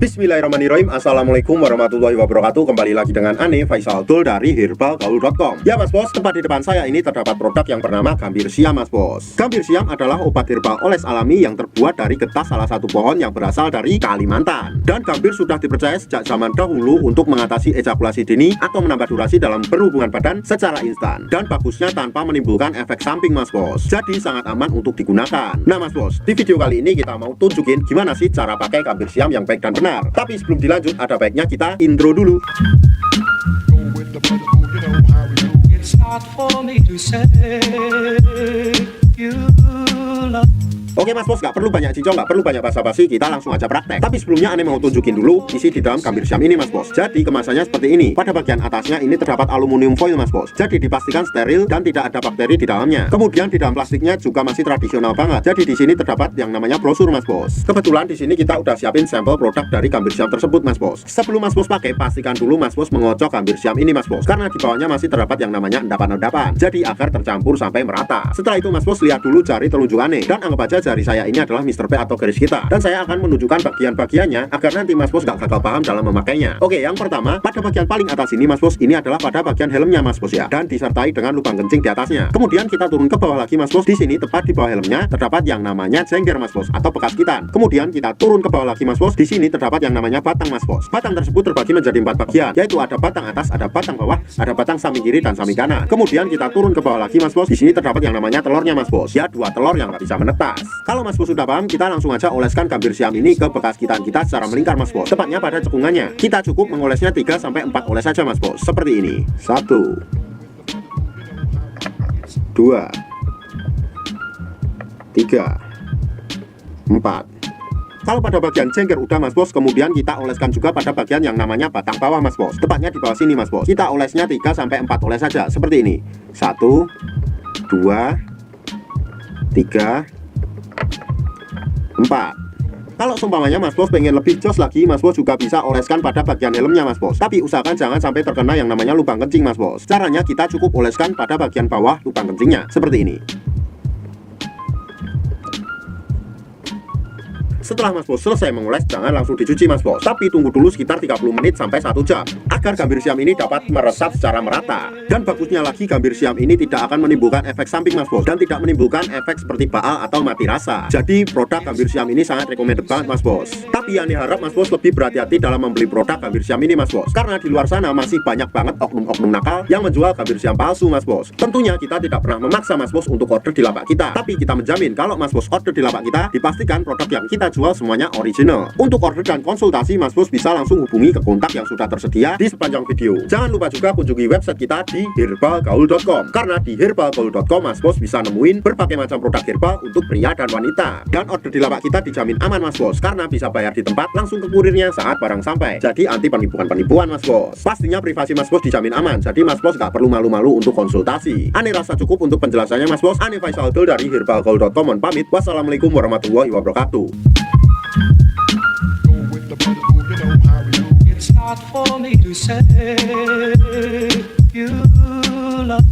Bismillahirrahmanirrahim. Assalamualaikum warahmatullahi wabarakatuh. Kembali lagi dengan Ane Faisal Abdul dari herbalgaul.com. Ya mas bos, tepat di depan saya ini terdapat produk yang bernama Gambir Siam mas bos. Gambir Siam adalah obat herbal oles alami yang terbuat dari getah salah satu pohon yang berasal dari Kalimantan. Dan gambir sudah dipercaya sejak zaman dahulu untuk mengatasi ejakulasi dini atau menambah durasi dalam berhubungan badan secara instan. Dan bagusnya tanpa menimbulkan efek samping mas bos. Jadi sangat aman untuk digunakan. Nah mas bos, di video kali ini kita mau tunjukin gimana sih cara pakai Gambir Siam yang baik dan benar. Tapi sebelum dilanjut, ada baiknya kita intro dulu. It's hard for me to say you love. Oke mas bos, gak perlu banyak cincong, gak perlu banyak basa-basi, kita langsung aja praktek. Tapi sebelumnya Ane mau tunjukin dulu isi di dalam Gambir Siam ini mas bos. Jadi kemasannya seperti ini. Pada bagian atasnya ini terdapat aluminium foil mas bos. Jadi dipastikan steril dan tidak ada bakteri di dalamnya. Kemudian di dalam plastiknya juga masih tradisional banget. Jadi di sini terdapat yang namanya brosur mas bos. Kebetulan di sini kita udah siapin sampel produk dari Gambir Siam tersebut mas bos. Sebelum mas bos pakai, pastikan dulu mas bos mengocok Gambir Siam ini mas bos. Karena di bawahnya masih terdapat yang namanya endapan-endapan. Jadi agar tercampur sampai merata. Setelah itu mas bos lihat dulu jari telunjuk Ane dan anggap aja jari saya ini adalah Mr. P atau garis kita, dan saya akan menunjukkan bagian-bagiannya agar nanti mas bos gak gagal paham dalam memakainya. Oke, yang pertama pada bagian paling atas ini mas bos, ini adalah pada bagian helmnya mas bos ya, dan disertai dengan lubang kencing di atasnya. Kemudian kita turun ke bawah lagi mas bos. Di sini tepat di bawah helmnya terdapat yang namanya jengger mas bos atau bekas gitan. Kemudian kita turun ke bawah lagi mas bos. Di sini terdapat yang namanya batang mas bos. Batang tersebut terbagi menjadi 4 bagian, yaitu ada batang atas, ada batang bawah, ada batang samping kiri dan samping kanan. Kemudian kita turun ke bawah lagi mas bos. Di sini terdapat yang namanya telurnya mas bos. Ya, 2 telur yang nggak bisa menetas. Kalau mas bos sudah paham, kita langsung aja oleskan Gambir Siam ini ke bekas gitan kita secara melingkar mas bos, tepatnya pada cekungannya. Kita cukup mengolesnya 3-4 oles saja mas bos, seperti ini. 1 2 3 4. Kalau pada bagian jengger udah mas bos, kemudian kita oleskan juga pada bagian yang namanya batang bawah mas bos, tepatnya di bawah sini mas bos. Kita olesnya 3-4 oles saja, seperti ini. 1 2 3 4. Kalau seumpamanya mas bos pengen lebih jos lagi, mas bos juga bisa oleskan pada bagian helmnya mas bos. Tapi usahakan jangan sampai terkena yang namanya lubang kencing mas bos. Caranya kita cukup oleskan pada bagian bawah lubang kencingnya, seperti ini. Setelah mas bos selesai mengoles, jangan langsung dicuci mas bos, tapi tunggu dulu sekitar 30 menit sampai 1 jam agar Gambir Siam ini dapat meresap secara merata. Dan bagusnya lagi, Gambir Siam ini tidak akan menimbulkan efek samping mas bos, dan tidak menimbulkan efek seperti baal atau mati rasa. Jadi produk Gambir Siam ini sangat recommended banget mas bos. Tapi Ane harap mas bos lebih berhati-hati dalam membeli produk Gambir Siam ini mas bos, karena di luar sana masih banyak banget oknum-oknum nakal yang menjual Gambir Siam palsu mas bos. Tentunya kita tidak pernah memaksa mas bos untuk order di lapak kita, tapi kita menjamin kalau mas bos order di lapak kita, dipastikan produk yang kita jual semuanya original. Untuk order dan konsultasi mas bos bisa langsung hubungi ke kontak yang sudah tersedia di sepanjang video. Jangan lupa juga kunjungi website kita di herbalgaul.com, karena di herbalgaul.com mas bos bisa nemuin berbagai macam produk herbal untuk pria dan wanita. Dan order di lapak kita dijamin aman mas bos, karena bisa bayar di tempat langsung ke kurirnya saat barang sampai. Jadi anti penipuan-penipuan mas bos. Pastinya privasi mas bos dijamin aman, jadi mas bos gak perlu malu-malu untuk konsultasi. Ane rasa cukup untuk penjelasannya mas bos. Ane Faisal Abdul dari herbalgaul.com mohon pamit. Wassalamualaikum warahmatullahi wabarakatuh. It's hard for me to say you love